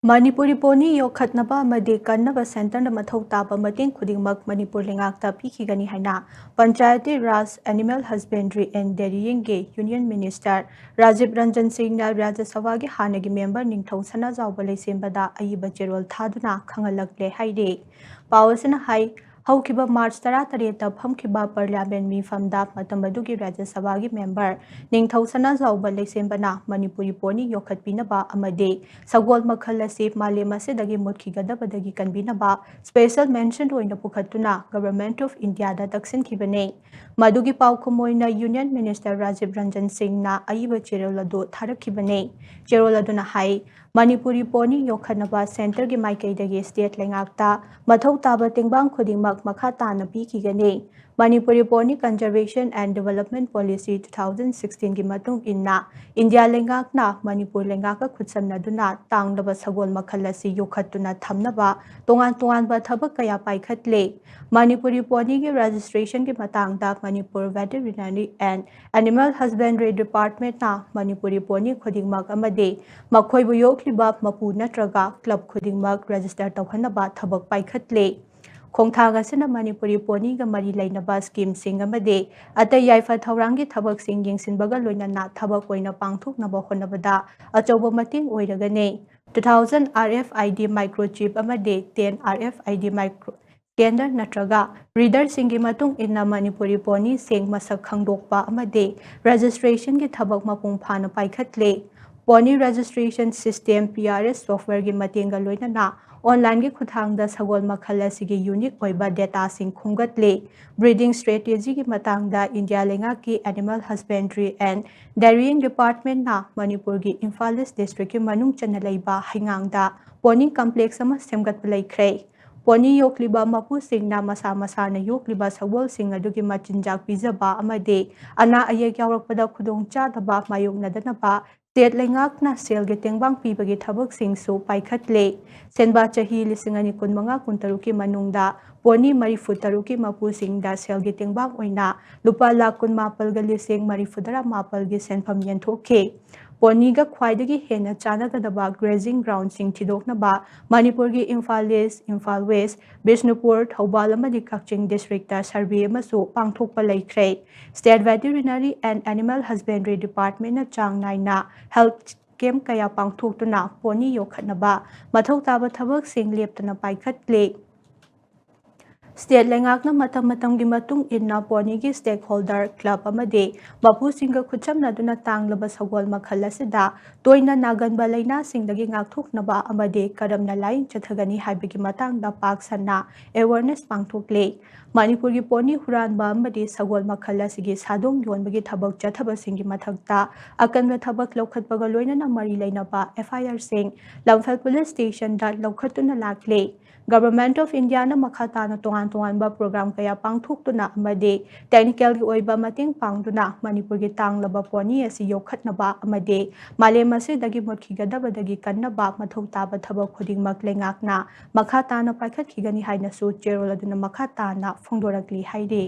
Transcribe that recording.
ꯃꯅꯤꯄꯨꯔꯤ ꯄꯣꯅꯤ ꯌꯣꯛꯈꯠꯅꯕ ꯑꯃꯗꯤ ꯀꯟꯅꯕ ꯁꯦꯟꯇꯔꯅ ꯃꯊꯧ ꯇꯥꯕ ꯃꯇꯦꯡ ꯈꯨꯗꯤꯡꯃꯛ ꯃꯅꯤꯄꯨꯔ ꯂꯩꯉꯥꯛꯇ ꯄꯤꯈꯤꯒꯅꯤ ꯍꯥꯏꯅ Panchayati Raj animal husbandry and ꯗꯦꯔꯤꯌꯤꯡꯒꯤ ꯌꯨꯅꯤꯌꯟ ꯃꯤꯅꯤꯁꯇꯔ ꯔꯥꯖꯤꯕ ꯔꯟꯖꯟ ꯁꯤꯡꯅ ꯔꯥꯖ꯭ꯌ ꯁꯚꯥꯒꯤ ꯍꯥꯟꯅꯒꯤ ꯃꯦꯝꯕꯔ ꯅꯤꯡꯊꯧ ꯁꯅꯥꯖꯥꯎꯕ ꯂꯩꯁꯦꯝꯕꯗ ꯑꯏꯕ ꯆꯦꯔꯣꯜ ꯊꯥꯗꯨꯅ ꯈꯪꯍꯜꯂꯛꯂꯦ ꯍꯥꯏꯔꯤ꯫ ꯄꯥꯎ ꯑꯁꯤꯅ ꯍꯥꯏ ꯍꯧꯈꯤꯕ ꯃꯥꯔꯆ 18ꯇ ꯐꯝꯈꯤꯕ ꯄꯥꯔꯂꯤꯌꯥꯃꯦꯟꯠ ꯃꯤꯐꯝꯗ ꯃꯇꯝ ꯑꯗꯨꯒꯤ ꯔꯥꯖ꯭य ꯁꯚꯥꯒꯤ ꯃꯦꯝꯕꯔ ꯅꯤꯡꯊꯧ ꯁꯅꯥꯖꯥꯎꯕ ꯂꯩꯁꯦꯝꯕꯅ ꯃꯅꯤꯄꯨꯔꯤ ꯄꯣꯅꯤ ꯌꯣꯛꯈꯠꯄꯤꯅꯕ ꯑꯃꯗꯤ ꯁꯒꯣꯜ ꯃꯈꯜ ꯑꯁꯤ ꯃꯥꯂꯦꯝ ꯑꯁꯤꯗꯒꯤ ꯃꯨꯠꯈꯤꯒꯗꯕꯗꯒꯤ ꯀꯟꯕꯤꯅꯕ ꯁ꯭ꯄꯦꯁꯦꯜ ꯃꯦꯟꯁꯟ ꯑꯣꯏꯅ ꯄꯨꯈꯠꯇꯨꯅ ꯒꯚꯔꯟꯃꯦꯟꯠ ꯑꯣꯐ ꯏꯟꯗꯤꯌꯥꯗ ꯇꯛꯁꯤꯟꯈꯤꯕꯅꯤ꯫ ꯃꯗꯨꯒꯤ ꯄꯥꯎꯈꯨꯝ ꯑꯣꯏꯅ ꯌꯨꯅꯤꯌꯟ ꯃꯤꯅꯤꯁꯇꯔ ꯔꯥꯖꯤꯕ ꯔꯟꯖꯟ ꯁꯤꯡꯅ ꯑꯏꯕ ꯆꯦꯔꯣꯜ ꯑꯗꯨ ꯊꯥꯔꯛꯈꯤꯕꯅꯤ꯫ ꯆꯦꯔꯣꯜ ꯑꯗꯨꯅ ꯍꯥꯏ ꯃꯅꯤꯄꯨꯔꯤ ꯄꯣꯅꯤ ꯌꯣꯛꯈꯠꯅꯕ ꯁꯦꯟꯇꯔꯒꯤ ꯃꯥꯏꯀꯩꯗꯒꯤ ꯁ꯭ꯇꯦꯠ ꯂꯩꯉꯥꯛꯇ ꯃꯊꯧ ꯇꯥꯕ ꯇꯦꯡꯕꯥꯡ ꯈꯨꯗꯤꯡꯃꯛ ꯃꯈꯥ ꯇꯥꯅ ꯄꯤꯈꯤꯒꯅꯤ꯫ ꯃꯅꯤꯄꯨꯔꯤ ꯄꯣꯅꯤ ꯀꯟꯖꯔꯚꯦꯁꯟ ꯑꯦꯟड ꯗꯤꯚꯦꯂꯞꯃꯦꯟꯠ ꯄꯣꯂꯤꯁꯤ 2016ꯒꯤ ꯃꯇꯨꯡ ꯏꯟꯅ ꯏꯟꯗꯤꯌꯥ ꯂꯩꯉꯥꯛꯅ ꯃꯅꯤꯄꯨꯔ ꯂꯩꯉꯥꯛꯀ ꯈꯨꯠꯁꯝꯅꯗꯨꯅ ꯇꯥꯡꯂꯕ ꯁꯒꯣꯜ ꯃꯈꯜ ꯑꯁꯤ ꯌꯣꯛꯈꯠꯇꯨꯅ ꯊꯝꯅꯕ ꯇꯣꯉꯥꯟ-ꯇꯣꯉꯥꯟꯕ ꯊꯕꯛ ꯀꯌꯥ ꯄꯥꯏꯈꯠꯂꯦ꯫ ꯃꯅꯤꯄꯨꯔꯤ ꯄꯣꯅꯤꯒꯤ ꯔꯦꯖꯤꯁꯇ꯭ꯔꯦꯁꯟꯒꯤ ꯃꯇꯥꯡꯗ ꯃꯅꯤꯄꯨꯔ ꯚꯦꯇꯔꯤꯅꯔꯤ ꯑꯦꯟড ꯑꯦꯅꯤꯃꯦꯜ ꯍꯁꯕꯦꯟꯗ꯭ꯔꯤ ꯗꯤꯄꯥꯔꯠꯃꯦꯟꯠꯅ ꯃꯅꯤꯄꯨꯔꯤ ꯄꯣꯅꯤ ꯈꯨꯗꯤꯡꯃꯛ ꯑꯃꯗꯤ ꯃꯈꯣꯏꯕꯨ ꯌꯣꯛꯂꯤꯕ ꯃꯄꯨ ꯅꯠꯇ꯭ꯔꯒ ꯀ꯭ꯂꯕ ꯈꯨꯗꯤꯡꯃꯛ ꯔꯦꯖꯤꯁꯇꯔ ꯇꯧꯍꯟꯅꯕ ꯊꯕꯛ ꯄꯥꯏꯈꯠꯂꯦ꯫ ꯈꯣꯡꯊꯥꯡ ꯑꯁꯤꯅ ꯃꯅꯤꯄꯨꯔꯤ ꯄꯣꯅꯤꯒ ꯃꯔꯤ ꯂꯩꯅꯕ ꯁ꯭ꯀꯤꯝꯁꯤꯡ ꯑꯃꯗꯤ ꯑꯇꯩ ꯌꯥꯏꯐ ꯊꯧꯔꯥꯡꯒꯤ ꯊꯕꯛꯁꯤꯡ ꯌꯦꯡꯁꯤꯟꯕꯒ ꯂꯣꯏꯅꯅ ꯊꯕꯛ ꯑꯣꯏꯅ ꯄꯥꯡꯊꯣꯛꯅꯕ ꯍꯣꯠꯅꯕꯗ ꯑꯆꯧꯕ ꯃꯇꯦꯡ ꯑꯣꯏꯔꯒꯅꯤ꯫ 2000 RFID ꯃꯥꯏꯀ꯭ꯔꯣꯆꯤꯞ ꯑꯃꯗꯤ 10 RFID ꯃꯥꯏꯀ꯭ꯔꯣ ꯁ꯭ꯀꯦꯅꯔ ꯅꯠꯇ꯭ꯔꯒ ꯔꯤꯗꯔꯁꯤꯡꯒꯤ ꯃꯇꯨꯡ ꯏꯟꯅ ꯃꯅꯤꯄꯨꯔꯤ ꯄꯣꯅꯤꯁꯤꯡ ꯃꯁꯛ ꯈꯪꯗꯣꯛꯄ ꯑꯃꯗꯤ ꯔꯦꯖꯤꯁꯇ꯭ꯔꯦꯁꯟꯒꯤ ꯊꯕꯛ ꯃꯄꯨꯡ ꯐꯥꯅ ꯄꯥꯏꯈꯠꯂꯦ꯫ ꯄꯣꯅꯤ ꯔꯦꯖꯤꯁꯇ꯭ꯔꯦꯁꯟ ꯁꯤꯁꯇꯦꯝ PRS ꯁꯣꯐ꯭ꯇꯋꯦꯌꯔꯒꯤ ꯃꯇꯦꯡꯒ ꯂꯣꯏꯅꯅ ꯑꯣꯟꯂꯥꯏꯟꯒꯤ ꯈꯨꯠꯊꯥꯡꯗ ꯁꯒꯣꯜ ꯃꯈꯜ ꯑꯁꯤꯒꯤ ꯌꯨꯅꯤꯛ ꯑꯣꯏꯕ ꯗꯦꯇꯥꯁꯤꯡ ꯈꯣꯝꯒꯠꯂꯦ꯫ ꯕ꯭ꯔꯤꯗꯤꯡ ꯁ꯭ꯇꯔꯦꯇꯦꯖꯤꯒꯤ ꯃꯇꯥꯡꯗ ꯏꯟꯗꯤꯌꯥ ꯂꯩꯉꯥꯛꯀꯤ ꯑꯦꯅꯤꯃꯦꯜ ꯍꯁꯕꯦꯟꯗ꯭ꯔꯤ ꯑꯦꯟ ꯗꯦꯔꯤꯌꯤꯡ ꯗꯤꯄꯥꯔꯠꯃꯦꯟꯠꯅ ꯃꯅꯤꯄꯨꯔꯒꯤ ꯏꯝꯐꯥꯜ ꯏꯁꯠ ꯗꯤꯁꯇ꯭ꯔꯤꯛꯀꯤ ꯃꯅꯨꯡ ꯆꯟꯅ ꯂꯩꯕ ꯍꯩꯉꯥꯡꯗ ꯄꯣꯅꯤ ꯀꯝꯄ꯭ꯂꯦꯛꯁ ꯑꯃ ꯁꯦꯝꯒꯠꯄ ꯂꯩꯈ꯭ꯔꯦ꯫ ꯄꯣꯅꯤ ꯌꯣꯛꯂꯤꯕ ꯃꯄꯨꯁꯤꯡꯅ ꯃꯁꯥ ꯃꯁꯥꯅ ꯌꯣꯛꯂꯤꯕ ꯁꯒꯣꯜꯁꯤꯡ ꯑꯗꯨꯒꯤ ꯃꯆꯤꯟꯖꯥꯛ ꯄꯤꯖꯕ ꯑꯃꯗꯤ ꯑꯅꯥ ꯑꯌꯦꯛ ꯌꯥꯎꯔꯛꯄꯗ ꯈꯨꯗꯣꯡꯆꯥꯗꯕ ꯃꯥꯌꯣꯛꯅꯗꯅꯕ ꯁ꯭ꯇꯦꯠ ꯂꯩꯉꯥꯛꯅ ꯁꯦꯜꯒꯤ ꯇꯦꯡꯕꯥꯡ ꯄꯤꯕꯒꯤ ꯊꯕꯛꯁꯤꯡꯁꯨ ꯄꯥꯏꯈꯠꯂꯦ꯫ ꯁꯦꯟꯕꯥ ꯆꯍꯤ 2015-16 ꯃꯅꯨꯡꯗ ꯄꯣꯅꯤ 43ꯀꯤ ꯃꯄꯨꯁꯤꯡꯗ ꯁꯦꯜꯒꯤ ꯇꯦꯡꯕꯥꯡ ꯑꯣꯏꯅ ꯂꯨꯄꯥ 18,039,000ꯒꯤ ꯁꯦꯟꯐꯝ ꯌꯦꯟꯊꯣꯛꯈꯤ꯫ ꯄꯣꯅꯤꯒ ꯈ꯭ꯋꯥꯏꯗꯒꯤ ꯍꯦꯟꯅ ꯆꯥꯟꯅꯒꯗꯕ ꯒ꯭ꯔꯦꯖꯤꯡ ꯒ꯭ꯔꯥꯎꯟꯁꯤꯡ ꯊꯤꯗꯣꯛꯅꯕ ꯃꯅꯤꯄꯨꯔꯒꯤ ꯏꯝꯐꯥꯜ ꯏꯁꯠ, ꯏꯝꯐꯥꯜ ꯋꯦꯁꯠ, ꯕꯤꯁꯅꯨꯄꯨꯔ, ꯊꯧꯕꯥꯜ ꯑꯃꯗꯤ ꯀꯛꯆꯤꯡ ꯗꯤꯁꯇ꯭ꯔꯤꯛꯇ ꯁꯔꯚꯦ ꯑꯃꯁꯨ ꯄꯥꯡꯊꯣꯛꯄ ꯂꯩꯈ꯭ꯔꯦ꯫ ꯁ꯭ꯇꯦꯠ ꯚꯦꯇꯔꯤꯅꯔꯤ ꯑꯦꯟড ꯑꯦꯅꯤꯃꯦꯜ ꯍꯁꯕꯦꯟꯗ꯭ꯔꯤ ꯗꯤꯄꯥꯔꯠꯃꯦꯟꯠꯅ ꯆꯥꯡ ꯅꯥꯏꯅ ꯍꯦꯜꯊ ꯀꯦꯝꯞ ꯀꯌꯥ ꯄꯥꯡꯊꯣꯛꯇꯨꯅ ꯄꯣꯅꯤ ꯌꯣꯛꯈꯠꯅꯕ ꯃꯊꯧ ꯇꯥꯕ ꯊꯕꯛꯁꯤꯡ ꯂꯦꯞꯇꯅ ꯄꯥꯏꯈꯠꯂꯦ꯫ ꯁ꯭ꯇꯦꯠ ꯂꯩꯉꯥꯛꯅ ꯃꯇꯝ-ꯃꯇꯝꯒꯤ ꯃꯇꯨꯡ ꯏꯟꯅ ꯄꯣꯅꯤꯒꯤ ꯁ꯭ꯇꯦꯛꯍꯣꯜꯗꯔ, ꯀ꯭ꯂꯕ ꯑꯃꯗꯤ ꯃꯄꯨꯁꯤꯡꯒ ꯈꯨꯠꯁꯝꯅꯗꯨꯅ ꯇꯥꯡꯂꯕ ꯁꯒꯣꯜ ꯃꯈꯜ ꯑꯁꯤꯗ ꯇꯣꯏꯅ ꯅꯥꯒꯟꯕ ꯂꯩꯅꯥꯁꯤꯡꯗꯒꯤ ꯉꯥꯛꯊꯣꯛꯅꯕ ꯑꯃꯗꯤ ꯀꯔꯝꯅ ꯂꯥꯏꯌꯦꯡ ꯆꯠꯊꯒꯅꯤ ꯍꯥꯏꯕꯒꯤ ꯃꯇꯥꯡꯗ ꯄꯥꯛ ꯁꯟꯅ ꯑꯦꯋꯦꯌꯔꯅꯦꯁ ꯄꯥꯡꯊꯣꯛꯂꯦ꯫ ꯃꯅꯤꯄꯨꯔꯒꯤ ꯄꯣꯅꯤ ꯍꯨꯔꯥꯟꯕ ꯑꯃꯗꯤ ꯁꯒꯣꯜ ꯃꯈꯜ ꯑꯁꯤꯒꯤ ꯁꯥꯗꯣꯡ ꯌꯣꯟꯕꯒꯤ ꯊꯕꯛ ꯆꯠꯊꯕꯁꯤꯡꯒꯤ ꯃꯊꯛꯇ ꯑꯀꯟꯕ ꯊꯕꯛ ꯂꯧꯈꯠꯄꯒ ꯂꯣꯏꯅꯅ ꯃꯔꯤ ꯂꯩꯅꯕ FIRꯁꯤꯡ ꯂꯝꯐꯦꯜ ꯄꯨꯂꯤꯁ ꯁ꯭ꯇꯦꯁꯟꯗ ꯂꯧꯈꯠꯇꯨꯅ ꯂꯥꯛꯂꯦ꯫ ꯒꯚꯔꯟꯃꯦꯟꯠ ꯑꯣꯐ ꯏꯟꯗꯤꯌꯥꯅ ꯃꯈꯥ ꯇꯥꯅ ꯇꯣꯉꯥꯟ-ꯇꯣꯉꯥꯟꯕ ꯄ꯭ꯔꯣꯒ꯭ꯔꯥꯝ ꯀꯌꯥ ꯄꯥꯡꯊꯣꯛꯇꯨꯅ ꯑꯃꯗꯤ ꯇꯦꯛꯅꯤꯀꯦꯜꯒꯤ ꯑꯣꯏꯕ ꯃꯇꯦꯡ ꯄꯥꯡꯗꯨꯅ ꯃꯅꯤꯄꯨꯔꯒꯤ ꯇꯥꯡꯂꯕ ꯄꯣꯅꯤ ꯑꯁꯤ ꯌꯣꯛꯈꯠꯅꯕ ꯑꯃꯗꯤ ꯃꯥꯂꯦꯝ ꯑꯁꯤꯗꯒꯤ ꯃꯨꯠꯈꯤꯒꯗꯕꯗꯒꯤ ꯀꯟꯅꯕ ꯃꯊꯧ ꯇꯥꯕ ꯊꯕꯛ ꯈꯨꯗꯤꯡꯃꯛ ꯂꯩꯉꯥꯛꯅ ꯃꯈꯥ ꯇꯥꯅ ꯄꯥꯏꯈꯠꯈꯤꯒꯅꯤ ꯍꯥꯏꯅꯁꯨ ꯆꯦꯔꯣꯜ ꯑꯗꯨꯅ ꯃꯈꯥ ꯇꯥꯅ ꯐꯣꯡꯗꯣꯔꯛꯂꯤ ꯍꯥꯏꯔꯤ꯫